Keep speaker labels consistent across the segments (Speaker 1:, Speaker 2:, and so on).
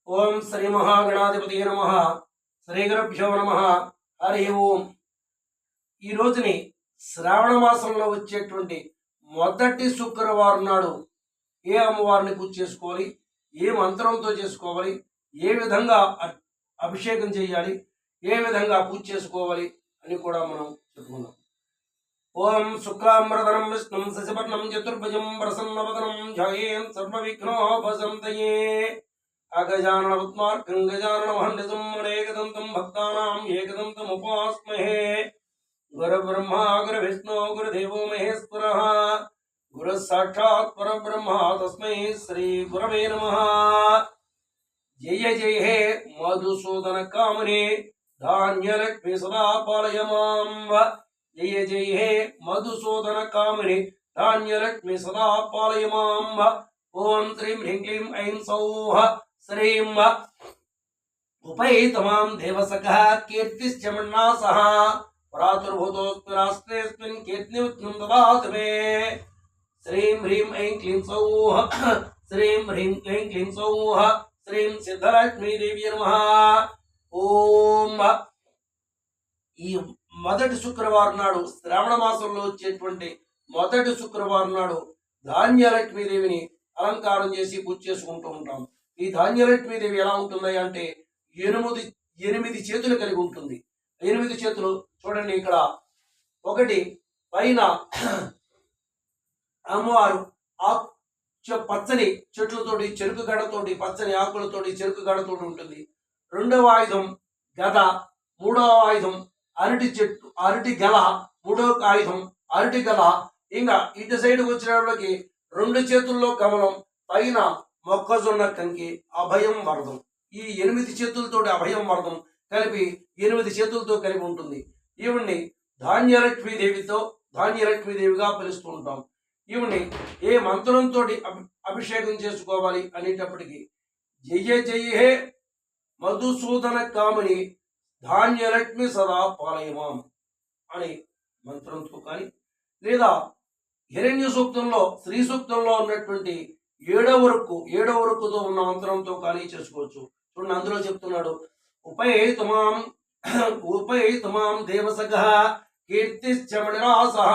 Speaker 1: ఓం శ్రీ మహాగణాధిపతి నమః. శ్రీ గురుభ్యో నమః. హరి ఓం. ఈ రోజుని శ్రావణ మాసంలో వచ్చేటువంటి మొదటి శుక్రవారం నాడు ఏ అమ్మవారిని పూజ చేసుకోవాలి, ఏ మంత్రంతో చేసుకోవాలి, ఏ విధంగా అభిషేకం చేయాలి, ఏ విధంగా పూజ చేసుకోవాలి అని కూడా మనం చెప్పుకుందాం. ఓం శుక్లాంబరధరం విష్ణుం శశివర్ణం చతుర్భుజం ప్రసన్నవదనం ధ్యాయేన్ సర్వవిఘ్నోపశాంతయే. అగజానన పద్మార్కం గజాననమహర్నిశం అనేకదంతం భక్తానాం ఏకదంతముపాస్మహే. గురుబ్రహ్మ గురువిష్ణు గురుదేవో మహేశ్వరః. గురు సాక్షాత్ పరబ్రహ్మ తస్మై శ్రీ గురవే నమః. జయ జయ హే మధుసూదన కామిని ధాన్యలక్ష్మి సదా పాలయ మాం. జయ జయ హే మధుసూదన కామిని ధాన్యలక్ష్మి సదా పాలయ మాం. ఓం శ్రీం హ్రీం క్లీం ఐం సౌః శ్రీం ఉపైతమాం దేవసఖః కీర్తిశ్చ మన్నాసః. ప్రాతుర్భూతోऽస్మి రాష్ట్రేऽస్మిన్ కీర్తిముత్నం దదాతు మే. శ్రీం హ్రీం ఐం క్లీం సౌః శ్రీం హ్రీం ఐం క్లీం సౌః శ్రీం సిద్ధలక్ష్మీదేవి నమః. ఓం. ఈ మొదటి శుక్రవారం నాడు, శ్రావణ మాసంలో వచ్చేటువంటి మొదటి శుక్రవారం నాడు ధాన్యలక్ష్మీదేవిని అలంకారం చేసి పూజ చేసుకుంటూ ఉంటాం. ఈ ధాన్యలక్ష్మీదేవి ఎలా ఉంటుంది అంటే ఎనిమిది చేతులు కలిగి ఉంటుంది. 8 చేతులు చూడండి. ఇక్కడ ఒకటి పైన అమ్మవారు పచ్చని చెట్లతోటి, చెరుకు గడతోటి, పచ్చని ఆకులతోటి, చెరుకు గడతోటి ఉంటుంది. రెండవ ఆయుధం గద, మూడవ ఆయుధం అరటి చెట్టు, అరటి గల, మూడవ ఆయుధం అరటి గల. ఇంకా ఇటు సైడ్కి వచ్చినప్పటికి 2 చేతుల్లో కమలం, పైన మొక్కజొన్న కంకి, అభయం వరదం. ఈ 8 చేతులతోటి అభయం వరదం కలిపి 8 చేతులతో కలిపి ఉంటుంది. ఈవిడ్ని ధాన్యలక్ష్మీదేవిగా పిలుస్తూ ఉంటాం. ఈవిడ్ని ఏ మంత్రంతో అభిషేకం చేసుకోవాలి అనేటప్పటికీ జయ జయ హే మధుసూదన కామిని ధాన్యలక్ష్మి సదా పాలయమాం అనే మంత్రంతో కానీ, లేదా హిరణ్య సూక్తంలో, శ్రీ సూక్తంలో ఉన్నటువంటి 7వ వరకుతో ఉన్న మంత్రంతో కానీ చేసుకోవచ్చు. చూడండి, అందులో చెప్తున్నాడు, ఉపైతమాం దేవసఖః కీర్తిశ్చ మణిరాసః.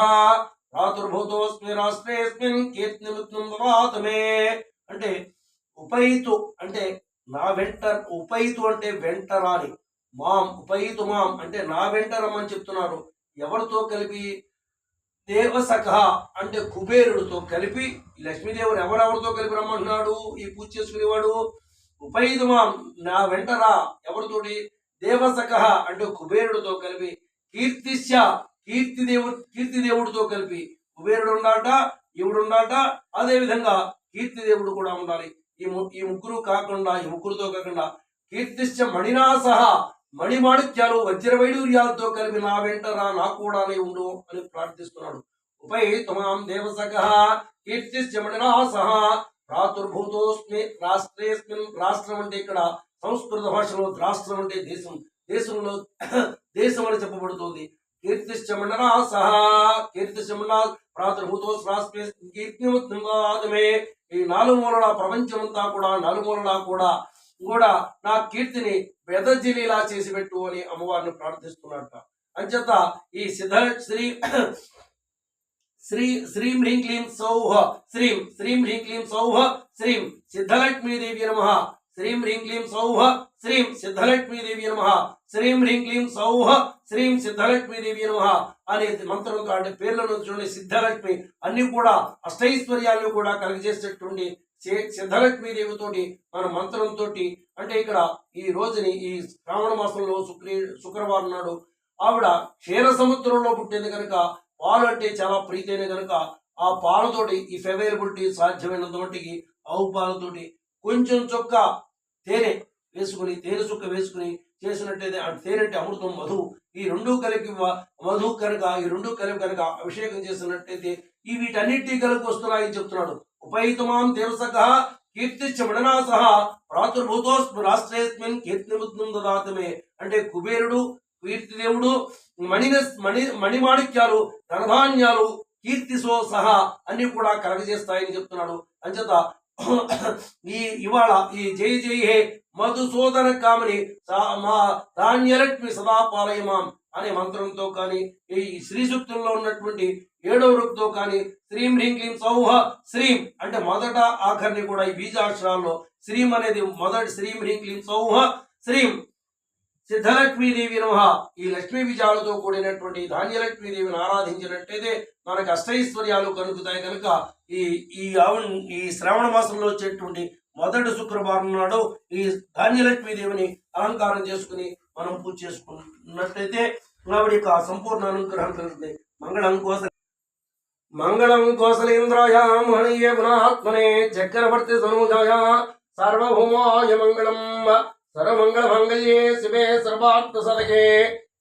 Speaker 1: ప్రాతుర్భూతోऽస్మి రాష్ట్రేऽస్మిన్ కీర్తిముత్నం దదాతు మే. అంటే ఉపైతు అంటే నా వెంట, ఉపైతు అంటే వెంటరాని, మాం ఉపైతు మాం అంటే నా వెంట రమ్మని చెప్తున్నారు. ఎవరితో కలిపి? దేవసఖ అంటే కుబేరుడితో కలిపి. లక్ష్మీదేవుడు ఎవరెవరితో కలిపి రమ్మంటున్నాడు ఈ పూజ చేసుకునేవాడు? ఉపైదుమాం నా వెంటరా. ఎవరితోటి? దేవసఖ అంటే కుబేరుడితో కలిపి. కీర్తిశ్చ కీర్తిదేవుడితో కలిపి. కుబేరుడు ఉండాలట, ఈవుడు ఉండాలట, అదే విధంగా కీర్తిదేవుడు కూడా ఉండాలి. ఈ ముగ్గురితో కాకుండా కీర్తిశ్చ మణినాసహ మణిమాణిక్యాలు, వజ్రవైడూర్యాలతో కలిపి నా వెంటరా, నా కూడానే ఉండు అని ప్రార్థిస్తున్నాడు. ఉపైతమాం దేవసఖః కీర్తిశ్చ మణినాసః. ప్రాతుర్భూతోస్మి రాష్ట్రేస్మిన్. రాష్ట్రం అంటే ఇక్కడ సంస్కృత భాషలో రాష్ట్రం అంటే దేశం, దేశంలో దేశం అని చెప్పబడుతుంది. కీర్తిశ్చ మణినాసః కీర్తిశ్చ ప్రాతుర్భూతోస్ రాష్ట్రేస్మిన్ కీర్తిముత్నం దదాతు మే. ఈ 4 మూలల ప్రపంచమంతా కూడా, 4 మూలలా కూడా నా కీర్తిని వెదజిలిలా చేసి పెట్టు అని అమ్మవారిని ప్రార్థిస్తున్నట్ట. అంచేత ఈ శ్రీం హ్రీం క్లీం సౌః శ్రీం హ్రీం క్లీం సౌః శ్రీం సిద్ధలక్ష్మీదేవి నమః. శ్రీం హ్రీం క్లీం సౌః శ్రీం సిద్ధలక్ష్మీదేవి నమః. శ్రీం హ్రీం క్లీం సౌః శ్రీం సిద్ధలక్ష్మీదేవి నమః అనే మంత్రంతో, అంటే పేర్లను చూడండి, సిద్ధలక్ష్మి అన్ని కూడా అష్టైశ్వర్యాలను కూడా కలిగజేసేటువంటి సిద్ధలక్ష్మీదేవితోటి మన మంత్రంతో, అంటే ఇక్కడ ఈ రోజుని ఈ శ్రావణ మాసంలో శుక్రవారం నాడు ఆవిడ క్షీర సముద్రంలో పుట్టింది కనుక, పాలు అంటే చాలా ప్రీతైన కనుక ఆ పాలతోటి ఈ అవైలబిలిటీ సాధ్యమైనంత మట్టికి ఆవు పాలతోటి కొంచెం చొక్క తేనె చుక్క వేసుకుని చేసినట్టయితే, తేనె అంటే అమృతం, మధు, ఈ 2 కలిపి మధు కనుక, ఈ 2 కలిపి కనుక అభిషేకం చేసినట్టయితే ఈ వీటన్నిటి కలిపి వస్తున్నాయని చెప్తున్నాడు. ఉపైతమాం దేవసఖః కీర్తిశ్చ మణినాసః. ప్రాతుర్భూతోస్మి రాష్ట్రేస్మిన్ కీర్తిముత్నం దదాతు మే. అంటే కుబేరుడు, కీర్తిదేవుడు, మణిమాణిక్యాలు, ధనధాన్యాలు, కీర్తితో సహా అన్ని కూడా కలగజేస్తాయని చెప్తున్నాడు. అంచేత ఇవాళ ఈ జై జై హే మధుసూదన కామని మా ధాన్యలక్ష్మి సదా పాలయమాం అనే మంత్రంతో కానీ ఈ శ్రీ సూక్తంలో ఉన్నటువంటి 7వ రుక్తో కానీ శ్రీం హ్రీం క్లీం సౌహ శ్రీం అంటే మొదట ఆఖరిని కూడా ఈ బీజాక్షరాల్లో శ్రీం అనేది మొదటి శ్రీం హ్రీం క్లీం సౌహ శ్రీం సిద్ధలక్ష్మీదేవి నమః. ఈ లక్ష్మీ బీజాలతో కూడినటువంటి ధాన్యలక్ష్మీదేవిని ఆరాధించినట్టయితే మనకు అష్టైశ్వర్యాలు కలుగుతాయి. కనుక ఈ ఈ శ్రావణ మాసంలో వచ్చేటువంటి మొదటి శుక్రవారం నాడు ఈ ధాన్యలక్ష్మీదేవిని అలంకారం చేసుకుని మనం పూజ చేసుకున్నట్లయితే ఆవిడ యొక్క సంపూర్ణ అనుగ్రహం కలుగుతుంది. మంగళం కోసలేంద్రాయ మహనీయ గుణాత్మనే చక్రవర్తి తనూజాయ సార్వభౌమాయ మంగళం. సర్వమంగళ మంగళ్యే శివే సర్వార్థ సదకే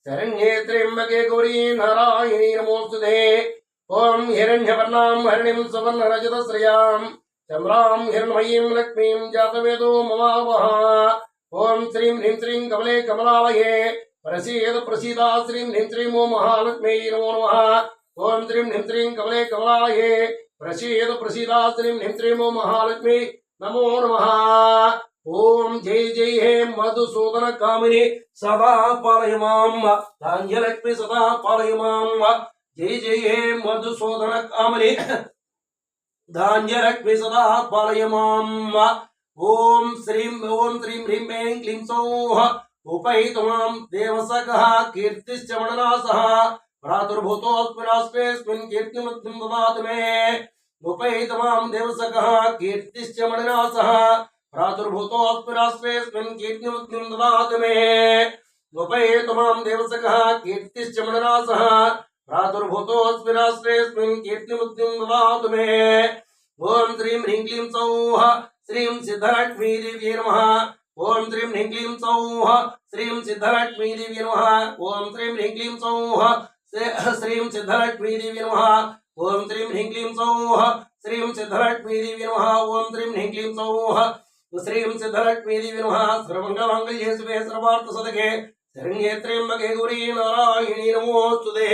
Speaker 1: శరణ్యే త్ర్యంబకే గౌరీ నారాయణీ నమోస్తుతే. ఓం హిరణ్యవర్ణాం హరిణీం సువర్ణ రజత శ్రియాం చంద్రాం హిరణ్మయీం లక్ష్మీం జాతవేదో మమావహ. ఓం శ్రీం హ్రీం శ్రీం కమలే కమలాలయే ప్రసీద ప్రసీదా శ్రీం హ్రీం శ్రీం ఓం మహాలక్ష్మీ నమో నమః. ఓం శ్రీం హ్రీం శ్రీం కమలే కమలాలయే ప్రసీద ప్రసీదా శ్రీం హ్రీం శ్రీం ఓం మహాలక్ష్మీ నమో నమః. ఓం జై జై హే మధుసూదన కామిని సదా పాలయమాం ధాన్యలక్ష్మి సదా పాలయమాం. జై జై హే మధుసూదన కామిని ధాన్యలక్ష్మి సదా పాలయమాం. ఓం శ్రీం హ్రీం క్లీం సౌః ఉపైతమాం దేవసకః కీర్తిశ్చ మణనాసః భ్రాతుర్భూతోऽస్మిన్ కీర్తిముక్తిం దదాతు మే. ఉపైతమాం దేవసకః కీర్తిశ్చ మణనాసః భ్రాతుర్భూతోऽస్మిన్ కీర్తిముక్తిం దదాతు మే. ఉపైతమాం దేవసకః కీర్తిశ్చ మణనాసః భ్రాతుర్భూతోऽస్మిన్ కీర్తిముక్తిం దదాతు మే. ఓం శ్రీం హ్రీం క్లీం సౌః శ్రీం సిద్ధలక్ష్మీదేవ్యై నమః. ఓం శ్రీం హ్రీం క్లీం సౌః శ్రీం సిద్ధలక్ష్మీదేవ్యై నమః. ఓం శ్రీం హ్రీం క్లీం సౌః శ్రీం సిద్ధలక్ష్మీదేవ్యై నమః. ఓం శ్రీం హ్రీం క్లీం సౌః శ్రీం సిద్ధలక్ష్మీదేవ్యై నమః. ఓం శ్రీం హ్రీం క్లీం సౌః శ్రీం సిద్ధలక్ష్మీదేవ్యై నమః. సర్వమంగళ మంగళ్యే శివే సర్వార్థ సదకే శరణ్యే త్ర్యంబకే గౌరీ నారాయణీ నమోస్తుతే.